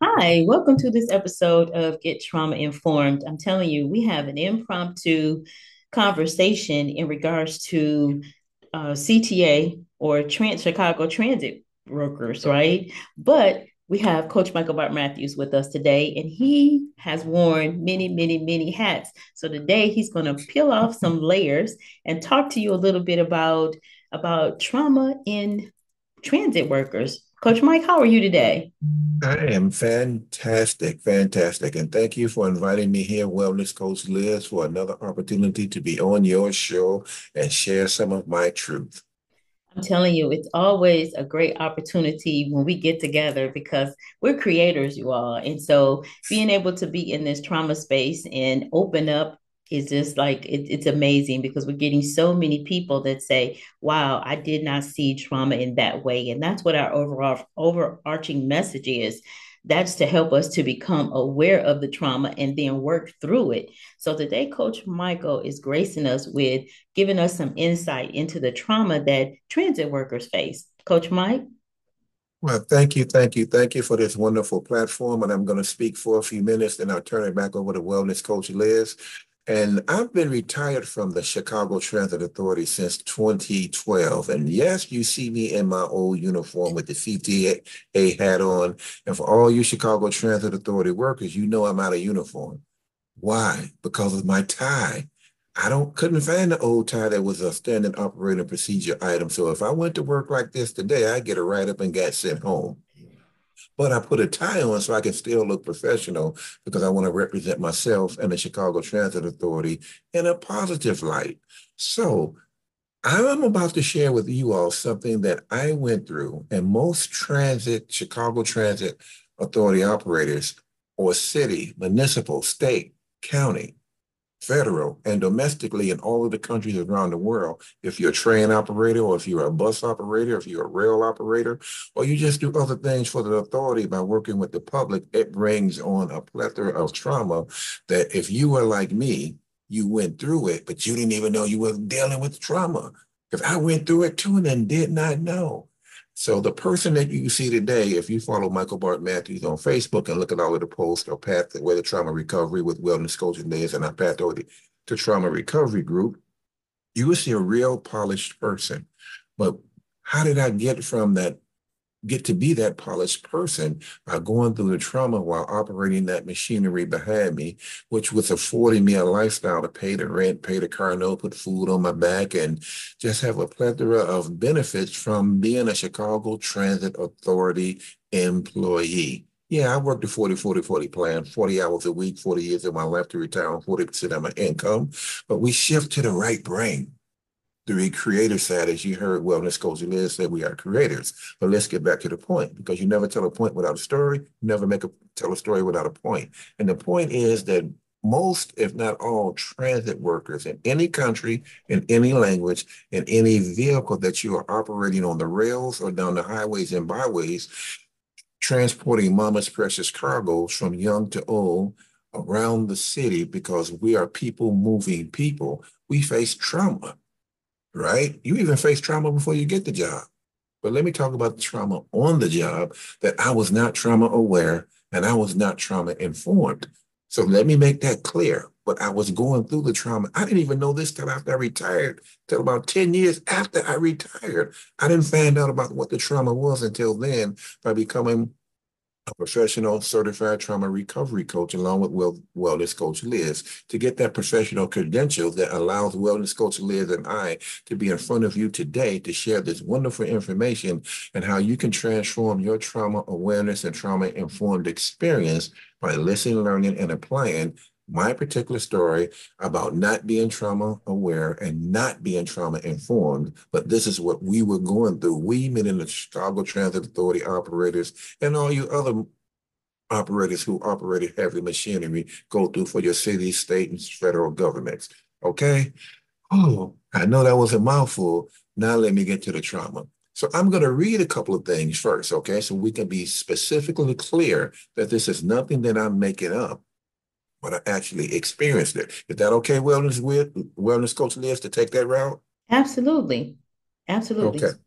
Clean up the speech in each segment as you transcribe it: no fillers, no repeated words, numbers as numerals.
Hi, welcome to this episode of Get Trauma Informed. I'm telling you, we have an impromptu conversation in regards to CTA or Chicago Transit workers, right? But we have Coach Michael Bart Matthews with us today, and he has worn many, many, many hats. So today he's going to peel off some layers and talk to you a little bit about trauma in transit workers. Coach Mike, how are you today? I am fantastic, fantastic. And thank you for inviting me here, Wellness Coach Liz, for another opportunity to be on your show and share some of my truth. I'm telling you, it's always a great opportunity when we get together because we're creators, you all. And so being able to be in this trauma space and open up is just like it's amazing because we're getting so many people that say, wow, I did not see trauma in that way. And that's what our overall overarching message is. That's to help us to become aware of the trauma and then work through it. So today, Coach Michael is gracing us with giving us some insight into the trauma that transit workers face. Coach Mike? Well, thank you, thank you, thank you for this wonderful platform. And I'm going to speak for a few minutes, then I'll turn it back over to Wellness Coach Liz. And I've been retired from the Chicago Transit Authority since 2012. And yes, you see me in my old uniform with the CTA hat on. And for all you Chicago Transit Authority workers, you know I'm out of uniform. Why? Because of my tie. I don't couldn't find the old tie that was a standard operating procedure item. So if I went to work like this today, I'd get a write-up and got sent home. But I put a tie on so I can still look professional because I want to represent myself and the Chicago Transit Authority in a positive light. So I'm about to share with you all something that I went through, and most Chicago Transit Authority operators or city, municipal, state, county, federal, and domestically in all of the countries around the world. If you're a train operator, or if you're a bus operator, if you're a rail operator, or you just do other things for the authority by working with the public, it brings on a plethora of trauma that if you were like me, you went through it, but you didn't even know you were dealing with trauma. Because I went through it too and did not know. So the person that you see today, if you follow Michael Bart Matthews on Facebook and look at all of the posts or Path the Way to Trauma Recovery with Wellness Coaching Days and our Path to Trauma Recovery group, you will see a real polished person. But how did I get to be that polished person by going through the trauma while operating that machinery behind me, which was affording me a lifestyle to pay the rent, pay the car note, put food on my back, and just have a plethora of benefits from being a Chicago Transit Authority employee. Yeah, I worked the 40-40-40 plan, 40 hours a week, 40 years of my life to retire on 40% of my income. But we shift to the right brain. The creative side, as you heard Wellness Coach Liz say, we are creators. But let's get back to the point because you never tell a point without a story. You never tell a story without a point. And the point is that most, if not all, transit workers in any country, in any language, in any vehicle that you are operating on the rails or down the highways and byways, transporting mama's precious cargoes from young to old around the city because we are people moving people. We face trauma, right? You even face trauma before you get the job. But let me talk about the trauma on the job that I was not trauma aware and I was not trauma informed. So let me make that clear. But I was going through the trauma. I didn't even know this till after I retired, till about 10 years after I retired. I didn't find out about what the trauma was until then by becoming a professional certified trauma recovery coach along with Wellness Coach Liz to get that professional credential that allows Wellness Coach Liz and I to be in front of you today to share this wonderful information and how you can transform your trauma awareness and trauma informed experience by listening, learning, and applying my particular story about not being trauma aware and not being trauma informed. But this is what we were going through. We, meaning the Chicago Transit Authority operators and all you other operators who operated heavy machinery, go through for your city, state, and federal governments. Okay? Oh, I know that was a mouthful. Now let me get to the trauma. So I'm going to read a couple of things first, okay? So we can be specifically clear that this is nothing that I'm making up, but I actually experienced it. Is that okay, Wellness Coach Liz, to take that route? Absolutely. Absolutely. Okay.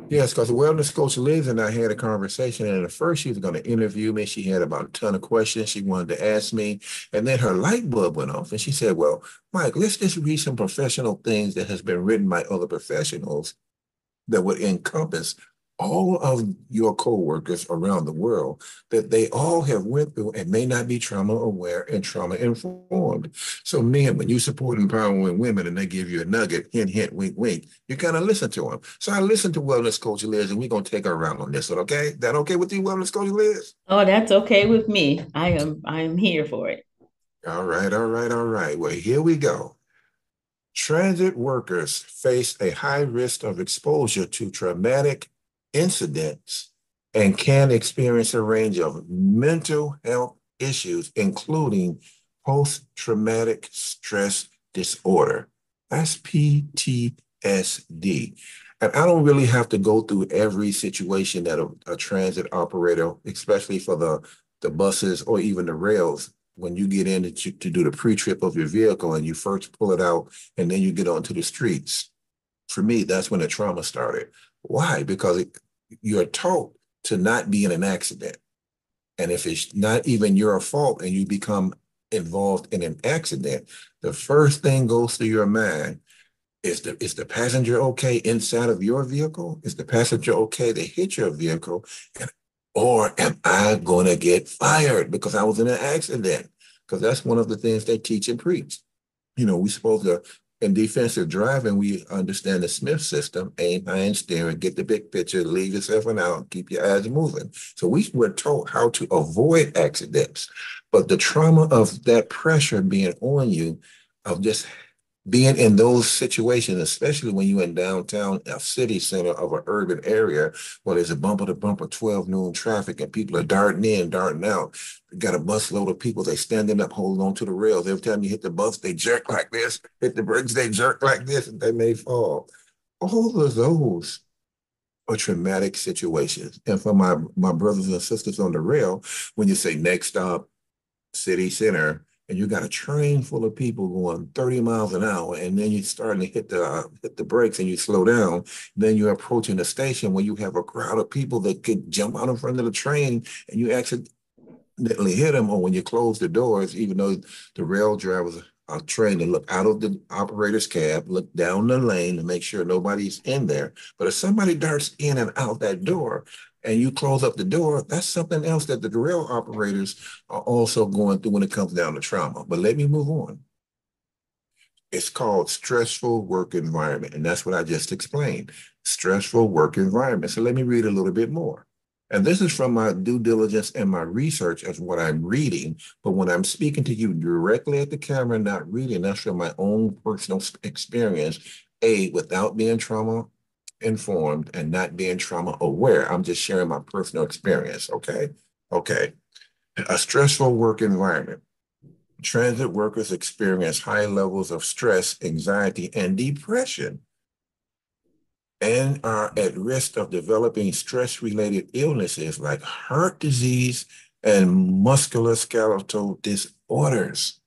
Yes, because the wellness coach Liz and I had a conversation, and at first she was going to interview me. She had about a ton of questions she wanted to ask me, and then her light bulb went off, and she said, "Well, Mike, let's just read some professional things that has been written by other professionals that would encompass all of your coworkers around the world that they all have went through and may not be trauma aware and trauma informed. So men, when you support empowering women and they give you a nugget, hint, hint, wink, wink, you kind of listen to them. So I listened to Wellness Coach Liz, and we're going to take her around on this one, okay? That okay with you, Wellness Coach Liz? Oh, that's okay with me. I am here for it. All right, all right, all right. Well, here we go. Transit workers face a high risk of exposure to traumatic incidents and can experience a range of mental health issues, including post-traumatic stress disorder. That's PTSD. And I don't really have to go through every situation that a transit operator, especially for the buses or even the rails, when you get in to do the pre-trip of your vehicle and you first pull it out and then you get onto the streets. For me, that's when the trauma started. Why? Because you're taught to not be in an accident. And if it's not even your fault and you become involved in an accident, the first thing goes through your mind is the passenger okay inside of your vehicle? Is the passenger okay to hit your vehicle? And, or am I going to get fired because I was in an accident? Because that's one of the things they teach and preach. We're supposed to, in defensive driving, we understand the Smith system, aim high and steer, and get the big picture, leave yourself an out, keep your eyes moving. So we were taught how to avoid accidents. But the trauma of that pressure being on you, of just being in those situations, especially when you're in downtown, a city center of an urban area where there's a bumper to bumper 12 noon traffic and people are darting in, darting out. You got a busload of people, they standing up, holding on to the rails. Every time you hit the bus, they jerk like this, hit the brakes, they jerk like this, and they may fall. All of those are traumatic situations. And for my brothers and sisters on the rail, when you say next stop, city center, and you got a train full of people going 30 miles an hour, and then you're starting to hit the brakes and you slow down. Then you're approaching a station where you have a crowd of people that could jump out in front of the train, and you accidentally hit them, or when you close the doors, even though the rail drivers are trained to look out of the operator's cab, look down the lane to make sure nobody's in there. But if somebody darts in and out that door and you close up the door, that's something else that the rail operators are also going through when it comes down to trauma. But let me move on. It's called stressful work environment. And that's what I just explained. Stressful work environment. So let me read a little bit more. And this is from my due diligence and my research as what I'm reading. But when I'm speaking to you directly at the camera, not reading, that's from my own personal experience, without being trauma informed and not being trauma aware. I'm just sharing my personal experience. Okay. Okay. A stressful work environment. Transit workers experience high levels of stress, anxiety, and depression, and are at risk of developing stress-related illnesses like heart disease and musculoskeletal disorders.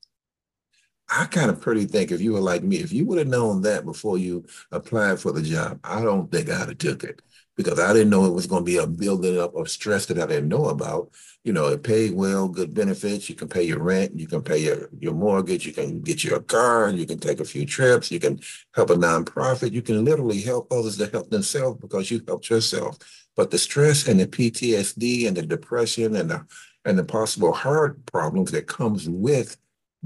I kind of pretty think if you were like me, if you would have known that before you applied for the job, I don't think I'd have took it because I didn't know it was going to be a building up of stress that I didn't know about. It paid well, good benefits. You can pay your rent, you can pay your mortgage, you can get your car, you can take a few trips, you can help a nonprofit, you can literally help others to help themselves because you helped yourself. But the stress and the PTSD and the depression and the possible heart problems that comes with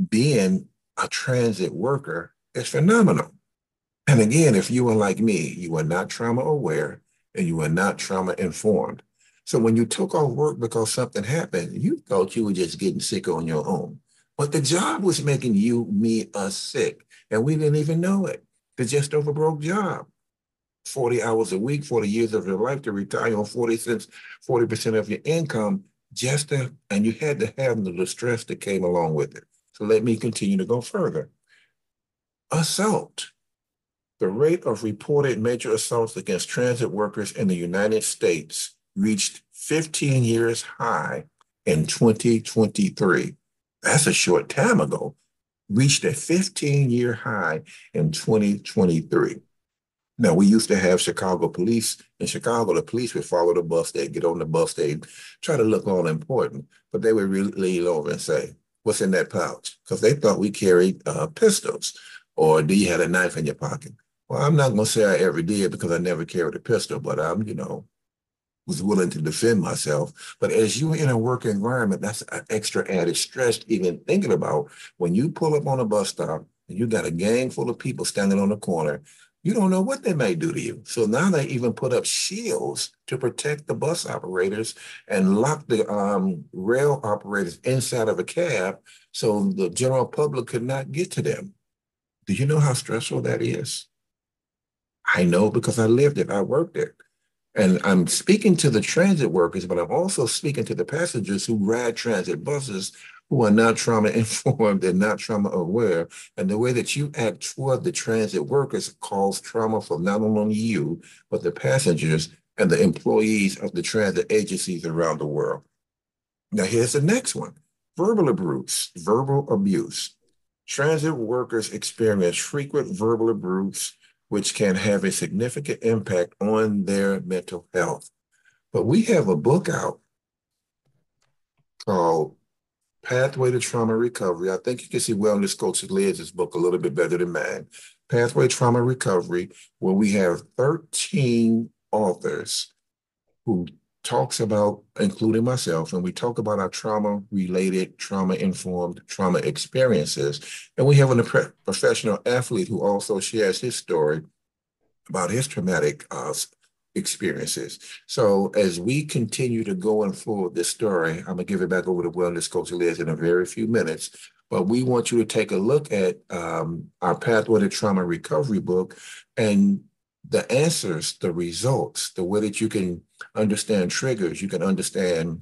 being a transit worker is phenomenal. And again, if you are like me, you are not trauma aware and you are not trauma informed. So when you took off work because something happened, you thought you were just getting sick on your own. But the job was making you, me, us sick. And we didn't even know it. It's just over broke job. 40 hours a week, 40 years of your life to retire on 40 cents, 40% of your income, and you had to have the stress that came along with it. So let me continue to go further. Assault. The rate of reported major assaults against transit workers in the United States reached 15 years high in 2023. That's a short time ago. Reached a 15-year high in 2023. Now, we used to have Chicago police. In Chicago, the police would follow the bus. They'd get on the bus. They'd try to look all important, but they would really lean over and say, "What's in that pouch?" Because they thought we carried pistols, or do you have a knife in your pocket? Well, I'm not going to say I ever did because I never carried a pistol, but was willing to defend myself. But as you're in a work environment, that's an extra added stress, even thinking about when you pull up on a bus stop and you got a gang full of people standing on the corner, you don't know what they may do to you. So now they even put up shields to protect the bus operators and lock the rail operators inside of a cab so the general public could not get to them. Do you know how stressful that is? I know because I lived it, I worked it. And I'm speaking to the transit workers, but I'm also speaking to the passengers who ride transit buses who are not trauma informed and not trauma aware. And the way that you act toward the transit workers causes trauma for not only you, but the passengers and the employees of the transit agencies around the world. Now, here's the next one: verbal abuse. Verbal abuse. Transit workers experience frequent verbal abuse, which can have a significant impact on their mental health. But we have a book out called Pathway to Trauma Recovery. I think you can see Wellness Coach Liz's book a little bit better than mine. Pathway Trauma Recovery, where we have 13 authors who talks about, including myself, and we talk about our trauma-related, trauma-informed trauma experiences. And we have a professional athlete who also shares his story about his traumatic experiences. So as we continue to go and forward this story, I'm gonna give it back over to Wellness Coach Liz in a very few minutes. But we want you to take a look at our Pathway to Trauma Recovery book and the answers, the results, the way that you can understand triggers, you can understand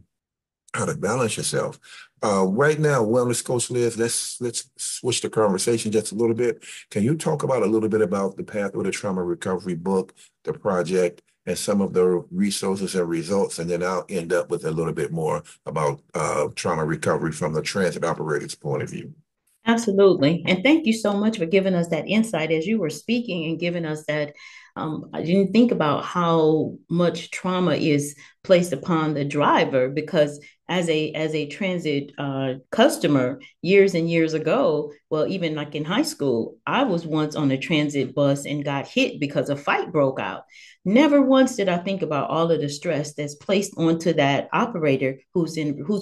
how to balance yourself. Right now, Wellness Coach Liz, let's switch the conversation just a little bit. Can you talk about a little bit about the Pathway to Trauma Recovery book, the project, and some of the resources and results, and then I'll end up with a little bit more about trauma recovery from the transit operator's point of view. Absolutely. And thank you so much for giving us that insight as you were speaking and giving us that. I didn't think about how much trauma is placed upon the driver because as a transit customer years and years ago, well, even like in high school, I was once on a transit bus and got hit because a fight broke out. Never once did I think about all of the stress that's placed onto that operator who's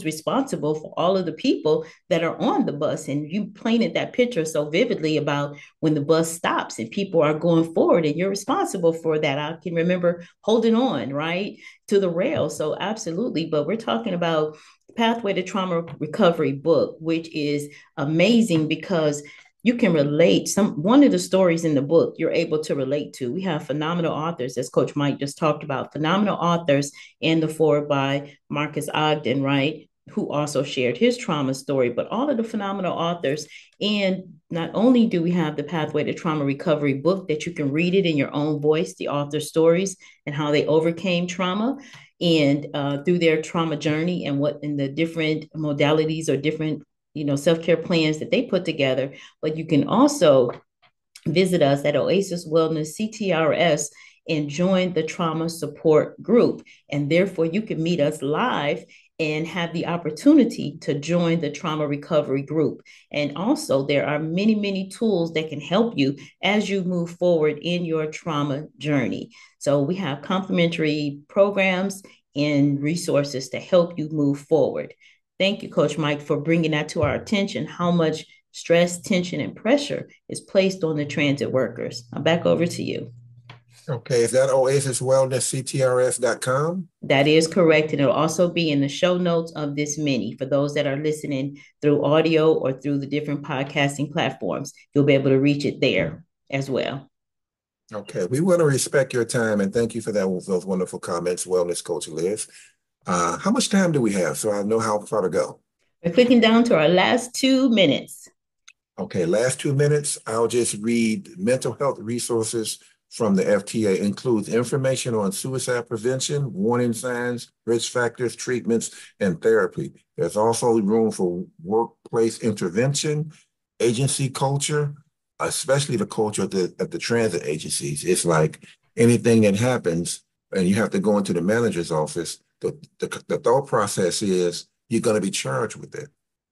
responsible for all of the people that are on the bus. And you painted that picture so vividly about when the bus stops and people are going forward and you're responsible for that. I can remember holding on, right, to the rail. So absolutely. But we're talking about Pathway to Trauma Recovery book, which is amazing because you can relate one of the stories in the book you're able to relate to. We have phenomenal authors, as Coach Mike just talked about, phenomenal authors in the forward by Marcus Ogden, right? Who also shared his trauma story, but all of the phenomenal authors. And not only do we have the Pathway to Trauma Recovery book that you can read it in your own voice, the author's stories and how they overcame trauma and through their trauma journey and what in the different modalities or different self-care plans that they put together. But you can also visit us at Oasis Wellness CTRS and join the trauma support group. And therefore, you can meet us live and have the opportunity to join the trauma recovery group. And also, there are many, many tools that can help you as you move forward in your trauma journey. So, we have complimentary programs and resources to help you move forward. Thank you, Coach Mike, for bringing that to our attention, how much stress, tension, and pressure is placed on the transit workers. I'm back over to you. Okay, is that oasiswellnesscenters.com? That is correct. And it'll also be in the show notes of this mini for those that are listening through audio or through the different podcasting platforms. You'll be able to reach it there as well. Okay, we want to respect your time and thank you for those wonderful comments, Wellness Coach Liz. How much time do we have so I know how far to go? We're clicking down to our last 2 minutes. Okay, last 2 minutes. I'll just read mental health resources from the FTA. Includes information on suicide prevention, warning signs, risk factors, treatments, and therapy. There's also room for workplace intervention, agency culture, especially the culture at the transit agencies. It's like anything that happens and you have to go into the manager's office, the thought process is you're going to be charged with it.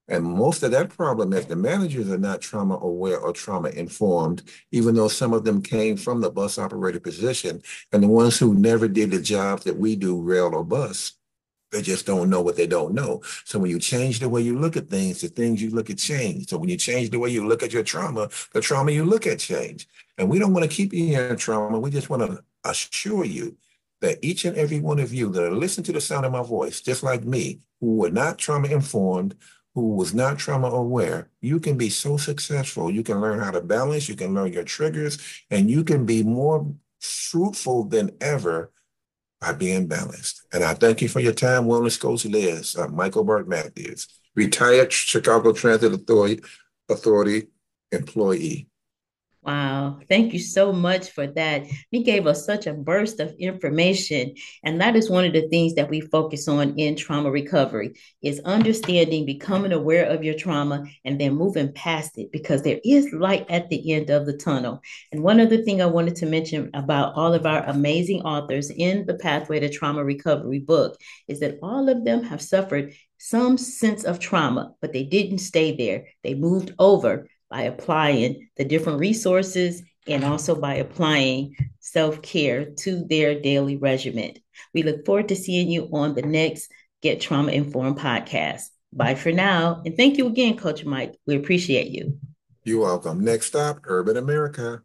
And most of that problem is the managers are not trauma aware or trauma informed, even though some of them came from the bus operator position. And the ones who never did the jobs that we do, rail or bus, they just don't know what they don't know. So when you change the way you look at things, the things you look at change. So when you change the way you look at your trauma, the trauma you look at change. And we don't want to keep you in trauma. We just want to assure you that each and every one of you that are listening to the sound of my voice, just like me, who were not trauma informed, who was not trauma aware, you can be so successful. You can learn how to balance, you can learn your triggers, and you can be more fruitful than ever by being balanced. And I thank you for your time, Wellness Coach Liz. I'm Michael Burt Matthews, retired Chicago Transit Authority employee. Wow, thank you so much for that. You gave us such a burst of information, and that is one of the things that we focus on in trauma recovery is understanding, becoming aware of your trauma, and then moving past it because there is light at the end of the tunnel. And one other thing I wanted to mention about all of our amazing authors in the Pathway to Trauma Recovery book is that all of them have suffered some sense of trauma, but they didn't stay there. They moved over by applying the different resources and also by applying self care to their daily regimen. We look forward to seeing you on the next Get Trauma Informed podcast. Bye for now. And thank you again, Coach Mike. We appreciate you. You're welcome. Next stop, Urban America.